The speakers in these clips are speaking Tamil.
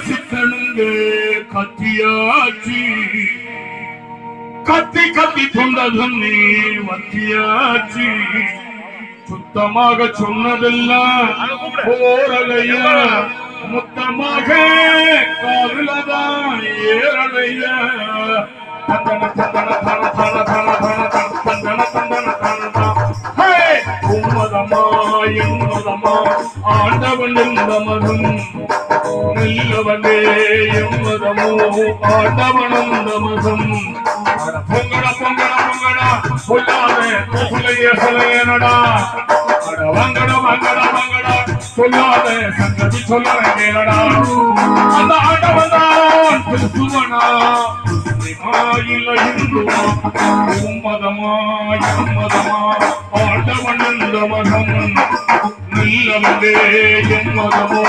சித்தனுங்க கத்தியாச்சு கத்தி கத்தி தொண்டதன்னி வத்தியாச்சு சுத்தமாக சொன்னதெல்லாம் போரலையா முத்தமாக காதலதான் ஏறலையா தந்தன தந்தன தன தன தன தன தந்தன தந்தன தன உம்மதமா எம்மதமா ஆண்டவன் இந்த மதம் நல்லவனே எம்மதமோ ஆண்டவன் இந்த மதம் பொங்கட பொங்கட பொங்கடா சொல்லாதே சொல்லையனடா வங்கட வங்கட வங்கடா சொல்லாதே சங்கதி சொல்ல கேளடா அந்த ஆண்டவன் தான் கிறிஸ்துவனா இல்ல இந்துவா உம்மதமா எம்மதமா ஆண்டவன் இந்த மதம் நல்லவனே எம்மதமோ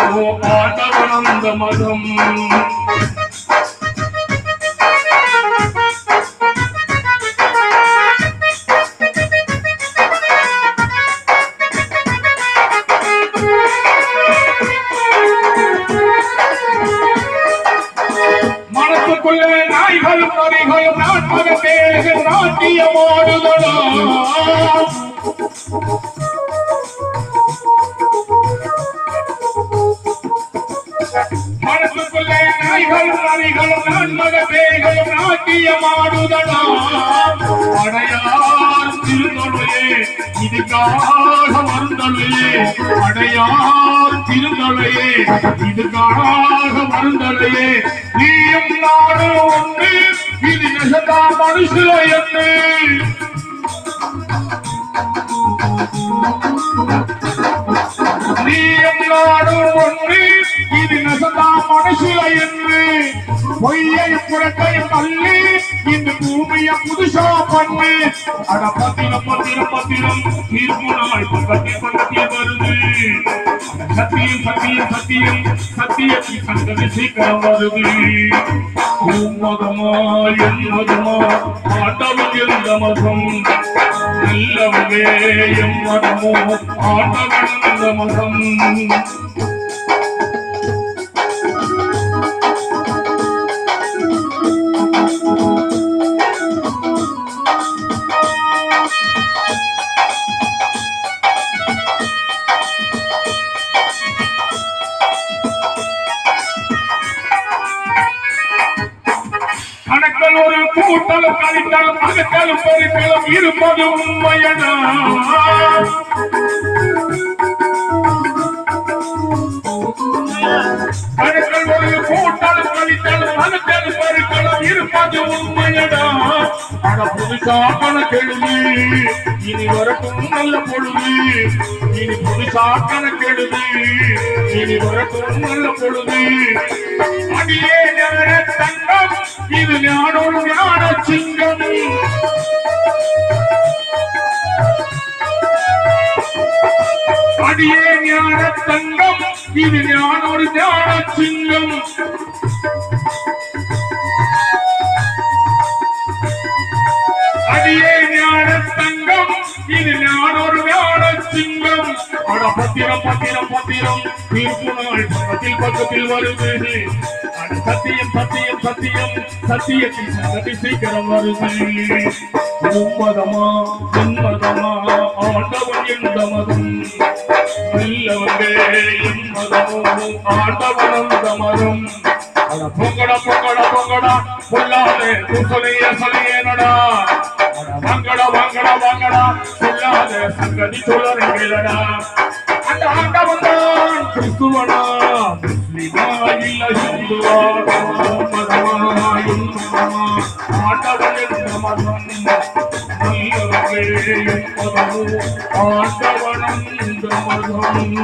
ஆண்டவன் அந்த மதம் மனசுக்குள்ளே நாய்கள் பறிகள் நாட்பக பேர்கள் நாட்டியமாடுதலா மனசுக்குள்ளே நாய்கள் பறிகள் நாட்பக பேர்கள் நாட்டியமாடுதலா அடையார் திருந்தொழியே இதுக்காக வருந்தொழியே அடையார் திருந்தொழியே இதுக்காக வருந்தொழியே நீயும் நானும் ஒன்று இது நெசதா மனுஷல என்று நீயும் நானும் ஒன்று இது நெசதா மனுஷல என்று பொய்யை புறக்கையும் தள்ளி இந்த பூமிய புதுசா பண்ணு அட பத்திரம் பத்திரம் பத்திரம் தீர்ப்பு நாள் பக்கத்தில் பக்கத்தில் வருது சத்தியம் சத்தியம் சத்தியம் சத்தியத்தில் சங்கதி சீக்கிரம் வருது மதமா என் மதமா ஆண்டவன் எந்த மதம் நல்லவனே எம் மதமோ ஆண்டவன் எந்த மதம் கணக்கல் ஒரு கூட்டலும் கழித்தலும் அகத்தலும் பெருக்கலும் இருப்பது உண்மையனா கணக்கல் ஒரு கூட்டலும் கழித்தலும் அகத்தலும் பெருக்கலும் இருப்பது உண்மையனா அட புதுசா கணக்கெழுதி இனி வரட்டும் நல்ல பொழுது இனி புதுசா கணக்கெழுதி இனி வரட்டும் நல்ல பொழுது அடியே ஞான தங்கம் இது ஞானோடு ஞான சிங்கம் அடியே ஞான தங்கம் இது ஞானோடு ஞான சிங்கம் அடியே ஞான தங்கம் இது ஞானோடு ஞான சிங்கம் அட பத்திரம் பத்திரம் பத்திரம் தீர்ப்பு நாள் பக்கத்தில் பக்கத்தில் வருது அட சத்தியம் சத்தியம் சத்தியம் சத்தியத்தில் சங்கதி சீக்கிரம் வருது உம்மதமா என்மதமா ஆண்டவன் எந்த மதம் நல்லவனே எம் மதமோ ஆண்டவன் அந்த மதம் அட பொங்கடா பொங்கடா பொங்கடா பொல்லாதே சொல்லைய சொல்லியனடா அட வாங்கடா வாங்கடா வாங்கடா சொல்லாதே சங்கதி சொல்ல கேளடா அந்த ஆண்டவன் தான் கிறிஸ்துவனா முஸ்லிமா இல்ல இந்துவா மதமா இந்துவா ஆண்டவன் எந்த மதம் நல்லவனே எம் மதமோ ஆண்டவன் எந்த மதம்